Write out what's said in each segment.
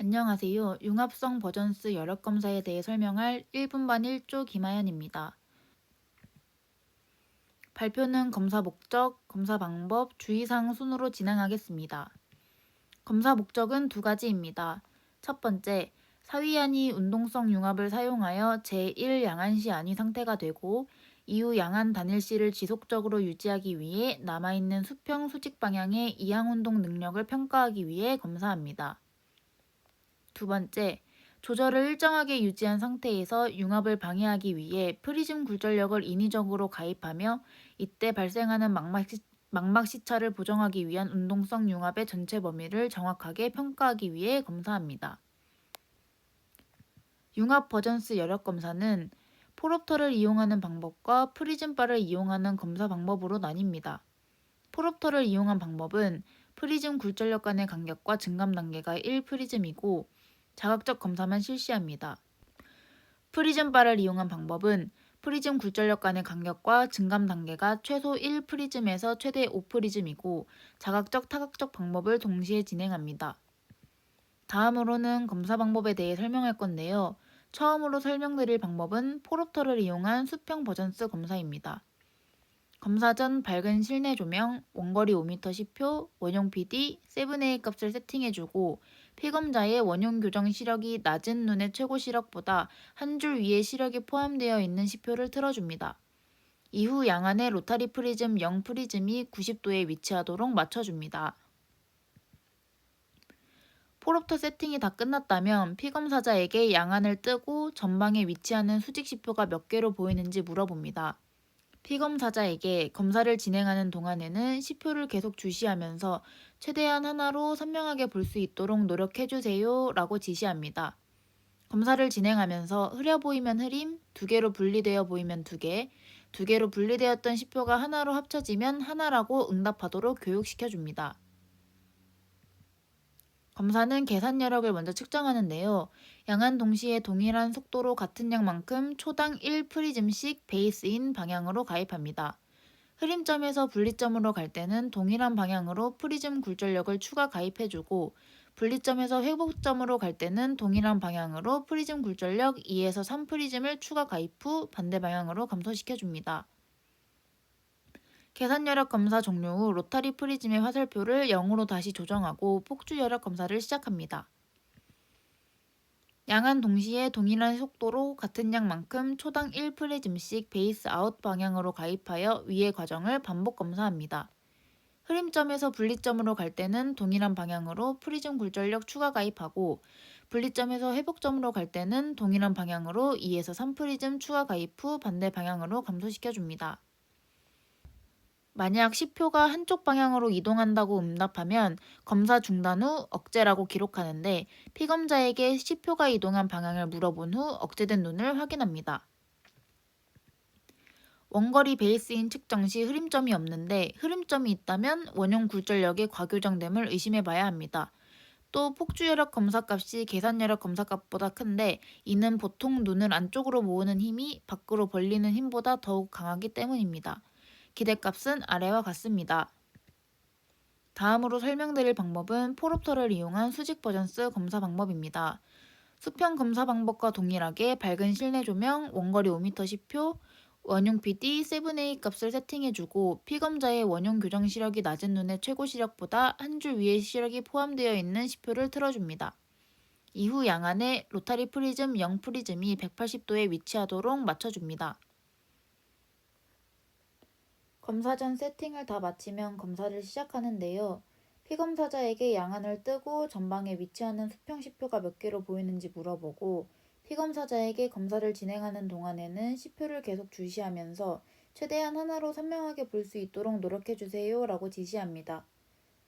안녕하세요. 융합성 버전스 여력 검사에 대해 설명할 1분반 1조 김하연입니다. 발표는 검사 목적, 검사 방법, 주의사항 순으로 진행하겠습니다. 검사 목적은 두 가지입니다. 첫 번째, 사위안이 운동성 융합을 사용하여 제1양안시 안위 상태가 되고 이후 양안 단일시를 지속적으로 유지하기 위해 남아있는 수평 수직 방향의 이항운동 능력을 평가하기 위해 검사합니다. 두 번째, 조절을 일정하게 유지한 상태에서 융합을 방해하기 위해 프리즘 굴절력을 인위적으로 가입하며 이때 발생하는 망막시차를 보정하기 위한 운동성 융합의 전체 범위를 정확하게 평가하기 위해 검사합니다. 융합 버전스 여력 검사는 포롭터를 이용하는 방법과 프리즘바를 이용하는 검사 방법으로 나뉩니다. 포롭터를 이용한 방법은 프리즘 굴절력 간의 간격과 증감 단계가 1프리즘이고 자각적 검사만 실시합니다. 프리즘바를 이용한 방법은 프리즘 굴절력 간의 간격과 증감 단계가 최소 1프리즘에서 최대 5프리즘이고 자각적 타각적 방법을 동시에 진행합니다. 다음으로는 검사 방법에 대해 설명할 건데요. 처음으로 설명드릴 방법은 포롭터를 이용한 수평 버전스 검사입니다. 검사 전 밝은 실내 조명, 원거리 5m 10표, 원용 PD, 7A 값을 세팅해주고 피검자의 원용 교정 시력이 낮은 눈의 최고 시력보다 한 줄 위에 시력이 포함되어 있는 시표를 틀어줍니다. 이후 양안의 로타리 프리즘 0 프리즘이 90도에 위치하도록 맞춰줍니다. 포롭터 세팅이 다 끝났다면 피검사자에게 양안을 뜨고 전방에 위치하는 수직 시표가 몇 개로 보이는지 물어봅니다. 피검사자에게 검사를 진행하는 동안에는 시표를 계속 주시하면서 최대한 하나로 선명하게 볼 수 있도록 노력해주세요 라고 지시합니다. 검사를 진행하면서 흐려 보이면 흐림, 두 개로 분리되어 보이면 두 개, 두 개로 분리되었던 시표가 하나로 합쳐지면 하나라고 응답하도록 교육시켜줍니다. 검사는 계산 여력을 먼저 측정하는데요. 양안 동시에 동일한 속도로 같은 양만큼 초당 1프리즘씩 베이스인 방향으로 가입합니다. 흐림점에서 분리점으로 갈 때는 동일한 방향으로 프리즘 굴절력을 추가 가입해주고 분리점에서 회복점으로 갈 때는 동일한 방향으로 프리즘 굴절력 2에서 3프리즘을 추가 가입 후 반대 방향으로 감소시켜줍니다. 계산 여력 검사 종료 후 로타리 프리즘의 화살표를 0으로 다시 조정하고 폭주 여력 검사를 시작합니다. 양안 동시에 동일한 속도로 같은 양만큼 초당 1프리즘씩 베이스 아웃 방향으로 가입하여 위의 과정을 반복 검사합니다. 흐림점에서 분리점으로 갈 때는 동일한 방향으로 프리즘 굴절력 추가 가입하고 분리점에서 회복점으로 갈 때는 동일한 방향으로 2에서 3프리즘 추가 가입 후 반대 방향으로 감소시켜줍니다. 만약 시표가 한쪽 방향으로 이동한다고 응답하면 검사 중단 후 억제라고 기록하는데 피검자에게 시표가 이동한 방향을 물어본 후 억제된 눈을 확인합니다. 원거리 베이스인 측정 시 흐림점이 없는데 흐림점이 있다면 원용 굴절력의 과교정됨을 의심해 봐야 합니다. 또 폭주여력 검사값이 계산여력 검사값보다 큰데 이는 보통 눈을 안쪽으로 모으는 힘이 밖으로 벌리는 힘보다 더욱 강하기 때문입니다. 기대값은 아래와 같습니다. 다음으로 설명드릴 방법은 포롭터를 이용한 수직 버전스 검사 방법입니다. 수평 검사 방법과 동일하게 밝은 실내 조명, 원거리 5m 10표, 원용 PD 7A 값을 세팅해주고 피검자의 원용 교정 시력이 낮은 눈의 최고 시력보다 한 줄 위의 시력이 포함되어 있는 시표를 틀어줍니다. 이후 양안에 로타리 프리즘 0 프리즘이 180도에 위치하도록 맞춰줍니다. 검사 전 세팅을 다 마치면 검사를 시작하는데요. 피검사자에게 양안을 뜨고 전방에 위치하는 수평 시표가 몇 개로 보이는지 물어보고 피검사자에게 검사를 진행하는 동안에는 시표를 계속 주시하면서 최대한 하나로 선명하게 볼 수 있도록 노력해주세요 라고 지시합니다.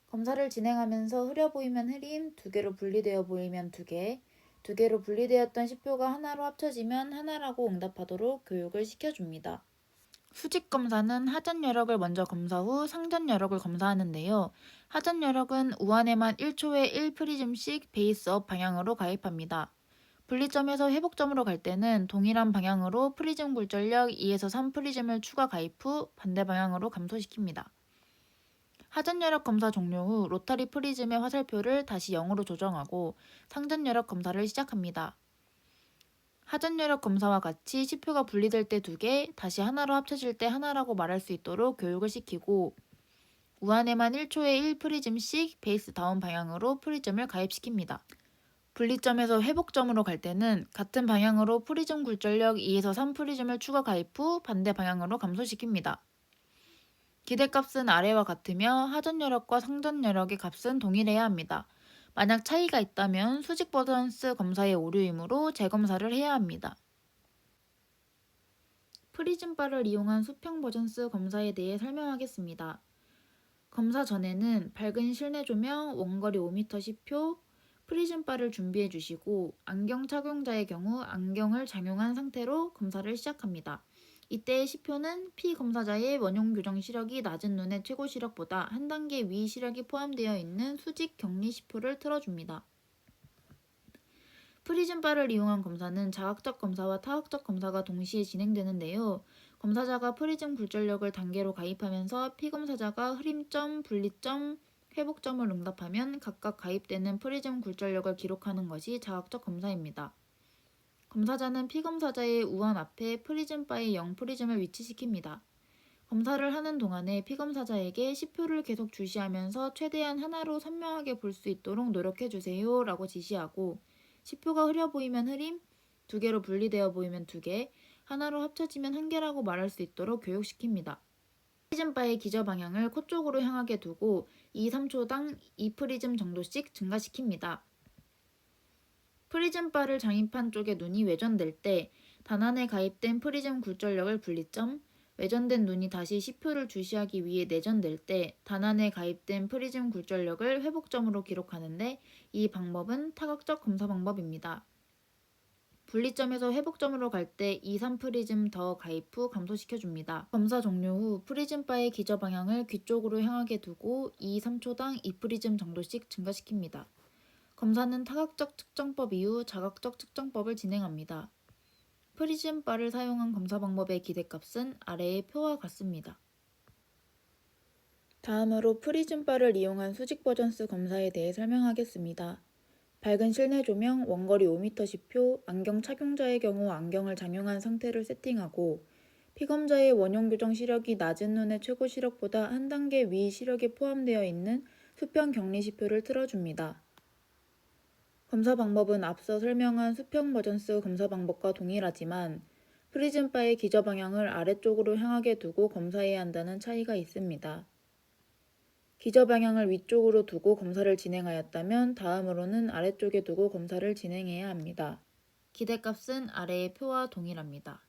검사를 진행하면서 흐려 보이면 흐림, 두 개로 분리되어 보이면 두 개, 두 개로 분리되었던 시표가 하나로 합쳐지면 하나라고 응답하도록 교육을 시켜줍니다. 수직 검사는 하전 여력을 먼저 검사 후 상전 여력을 검사하는데요. 하전 여력은 우한에만 1초에 1프리즘씩 베이스업 방향으로 가입합니다. 분리점에서 회복점으로 갈 때는 동일한 방향으로 프리즘 굴절력 2에서 3프리즘을 추가 가입 후 반대 방향으로 감소시킵니다. 하전여력 검사 종료 후 로터리 프리즘의 화살표를 다시 0으로 조정하고 상전여력 검사를 시작합니다. 하전여력 검사와 같이 시표가 분리될 때 2개, 다시 하나로 합쳐질 때 하나라고 말할 수 있도록 교육을 시키고 우한에만 1초에 1프리즘씩 베이스 다운 방향으로 프리즘을 가입시킵니다. 분리점에서 회복점으로 갈 때는 같은 방향으로 프리즘 굴절력 2에서 3프리즘을 추가 가입 후 반대 방향으로 감소시킵니다. 기대값은 아래와 같으며 하전여력과 상전여력의 값은 동일해야 합니다. 만약 차이가 있다면 수직 버전스 검사의 오류이므로 재검사를 해야 합니다. 프리즘바를 이용한 수평 버전스 검사에 대해 설명하겠습니다. 검사 전에는 밝은 실내 조명, 원거리 5m 시표, 프리즘바를 준비해 주시고 안경 착용자의 경우 안경을 착용한 상태로 검사를 시작합니다. 이때의 시표는 피검사자의 원용 교정 시력이 낮은 눈의 최고 시력보다 한 단계 위 시력이 포함되어 있는 수직 격리 시표를 틀어줍니다. 프리즘바를 이용한 검사는 자각적 검사와 타각적 검사가 동시에 진행되는데요. 검사자가 프리즘 굴절력을 단계로 가입하면서 피검사자가 흐림점, 분리점, 회복점을 응답하면 각각 가입되는 프리즘 굴절력을 기록하는 것이 자각적 검사입니다. 검사자는 피검사자의 우한 앞에 프리즘바의 0프리즘을 위치시킵니다. 검사를 하는 동안에 피검사자에게 시표를 계속 주시하면서 최대한 하나로 선명하게 볼 수 있도록 노력해주세요 라고 지시하고 시표가 흐려 보이면 흐림, 2개로 분리되어 보이면 2개, 하나로 합쳐지면 1개라고 말할 수 있도록 교육시킵니다. 프리즘바의 기저 방향을 코 쪽으로 향하게 두고 2, 3초당 2프리즘 정도씩 증가시킵니다. 프리즘바를 장입한 쪽에 눈이 외전될 때 단안에 가입된 프리즘 굴절력을 분리점, 외전된 눈이 다시 시표를 주시하기 위해 내전될 때 단안에 가입된 프리즘 굴절력을 회복점으로 기록하는데 이 방법은 타각적 검사 방법입니다. 분리점에서 회복점으로 갈 때 2, 3프리즘 더 가입 후 감소시켜줍니다. 검사 종료 후 프리즘바의 기저 방향을 귀 쪽으로 향하게 두고 2, 3초당 2프리즘 정도씩 증가시킵니다. 검사는 타각적 측정법 이후 자각적 측정법을 진행합니다. 프리즘바를 사용한 검사 방법의 기대값은 아래의 표와 같습니다. 다음으로 프리즘바를 이용한 수직 버전스 검사에 대해 설명하겠습니다. 밝은 실내 조명, 원거리 5m 시표, 안경 착용자의 경우 안경을 착용한 상태를 세팅하고 피검자의 원용 교정 시력이 낮은 눈의 최고 시력보다 한 단계 위 시력에 포함되어 있는 수평 격리 시표를 틀어줍니다. 검사 방법은 앞서 설명한 수평 버전스 검사 방법과 동일하지만 프리즘바의 기저 방향을 아래쪽으로 향하게 두고 검사해야 한다는 차이가 있습니다. 기저 방향을 위쪽으로 두고 검사를 진행하였다면 다음으로는 아래쪽에 두고 검사를 진행해야 합니다. 기대값은 아래의 표와 동일합니다.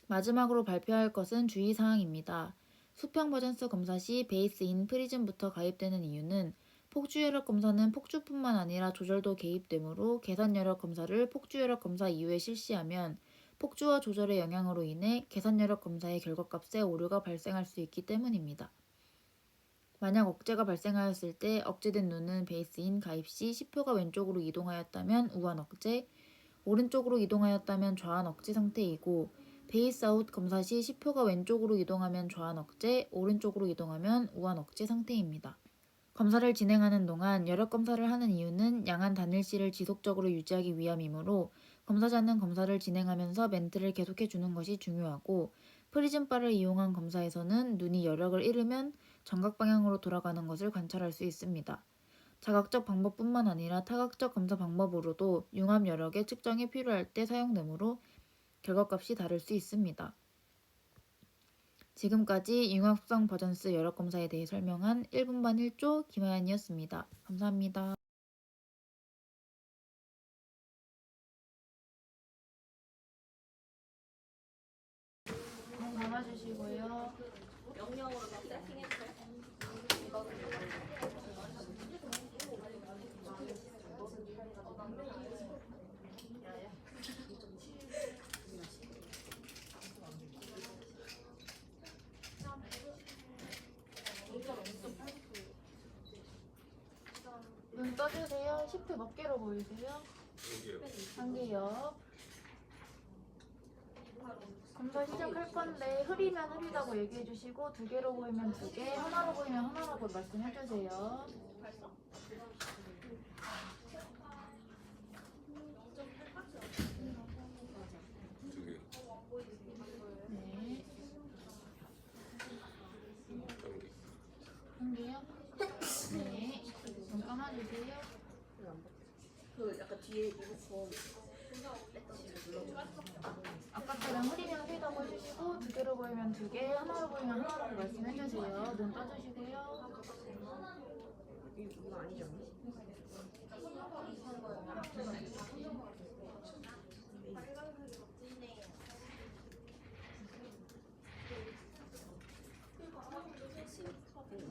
마지막으로 발표할 것은 주의사항입니다. 수평 버전스 검사 시 베이스인 프리즘부터 가입되는 이유는 폭주여력 검사는 폭주뿐만 아니라 조절도 개입되므로 계산여력 검사를 폭주여력 검사 이후에 실시하면 폭주와 조절의 영향으로 인해 계산여력 검사의 결과값에 오류가 발생할 수 있기 때문입니다. 만약 억제가 발생하였을 때 억제된 눈은 베이스인 가입 시 시표가 왼쪽으로 이동하였다면 우한 억제, 오른쪽으로 이동하였다면 좌한 억제 상태이고 베이스 아웃 검사 시 시표가 왼쪽으로 이동하면 좌한 억제, 오른쪽으로 이동하면 우한 억제 상태입니다. 검사를 진행하는 동안 여력 검사를 하는 이유는 양한 단일시를 지속적으로 유지하기 위함이므로 검사자는 검사를 진행하면서 멘트를 계속해 주는 것이 중요하고 프리즘바를 이용한 검사에서는 눈이 여력을 잃으면 정각 방향으로 돌아가는 것을 관찰할 수 있습니다. 자각적 방법뿐만 아니라 타각적 검사 방법으로도 융합 여력의 측정이 필요할 때 사용되므로 결과값이 다를 수 있습니다. 지금까지 융합성 버전스 여력 검사에 대해 설명한 1분반 1조 김하연이었습니다. 감사합니다. 눈 감아주시고요. 눈 떠주세요. 10회 몇 개로 보이세요? 한 개요. 검사 시작할 건데 흐리면 흐리다고 얘기해 주시고 두 개로 보이면 두 개, 하나로 보이면 하나라고 말씀해 주세요. 두 개. 네. 한 개. 한 개요? 네. 눈 감아주세요. 그 약간 뒤에 리모컨 아까처럼 흐리면 흐리다고 해주시고 두 개로 보이면 두 개, 하나로 보이면 하나라고 말씀해 주세요. 눈 떠주시고요. 이거 아니지 않니?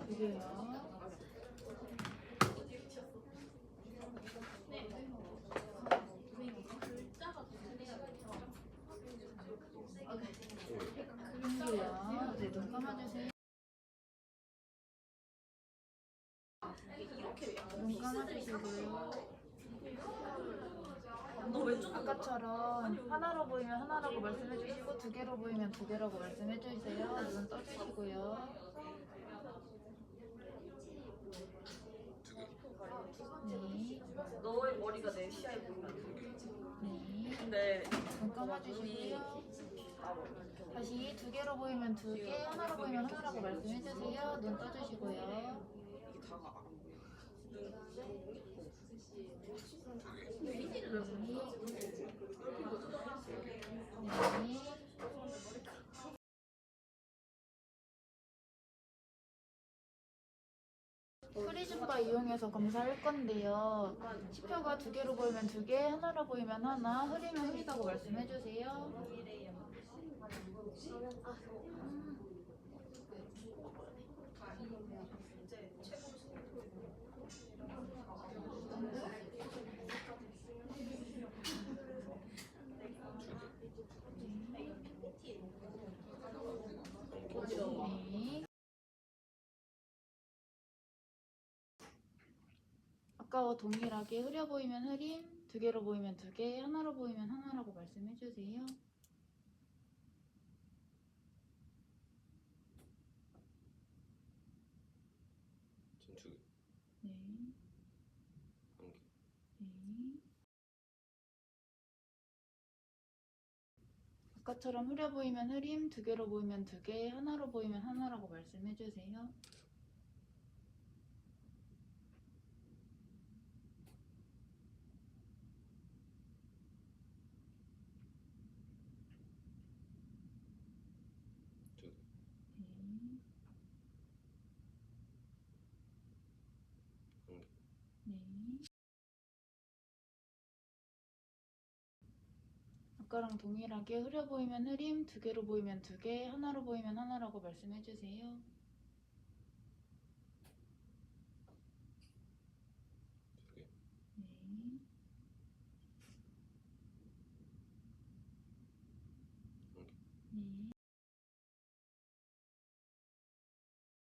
두 개요. 한 개요. 네, 눈 감아주세요. 눈 감아주시고요. 너 왼쪽 아까처럼 하나로 보이면 하나라고 말씀해 주시고 두 개로 보이면 두 개라고 말씀해 주세요. 눈 떠주시고요. 네. 너의 머리가 내 시야에 보이면 안 돼. 네. 근데 눈 감아주시고요. 다시 두 개로 보이면 두 개, 하나로 보이면 하나라고 말씀해 주세요. 눈 떠주시고요. 이게 다가 안 보여. 네. 프리즘바 이용해서 검사할 건데요. 시표가 두 개로 보이면 두 개, 하나로 보이면 하나, 흐리면 흐리다고 말씀해 주세요. 네. 아까와 동일하게 흐려 보이면 흐림, 두 개로 보이면 두 개, 하나로 보이면 하나라고 말씀해 주세요. 전 두 개. 네. 한 개. 네. 아까처럼 흐려 보이면 흐림, 두 개로 보이면 두 개, 하나로 보이면 하나라고 말씀해 주세요. 두 개. 네. 한 개. 네. 아까랑 동일하게 흐려 보이면 흐림, 두 개로 보이면 두 개, 하나로 보이면 하나라고 말씀해 주세요. 두 개. 네. 한 개. 네.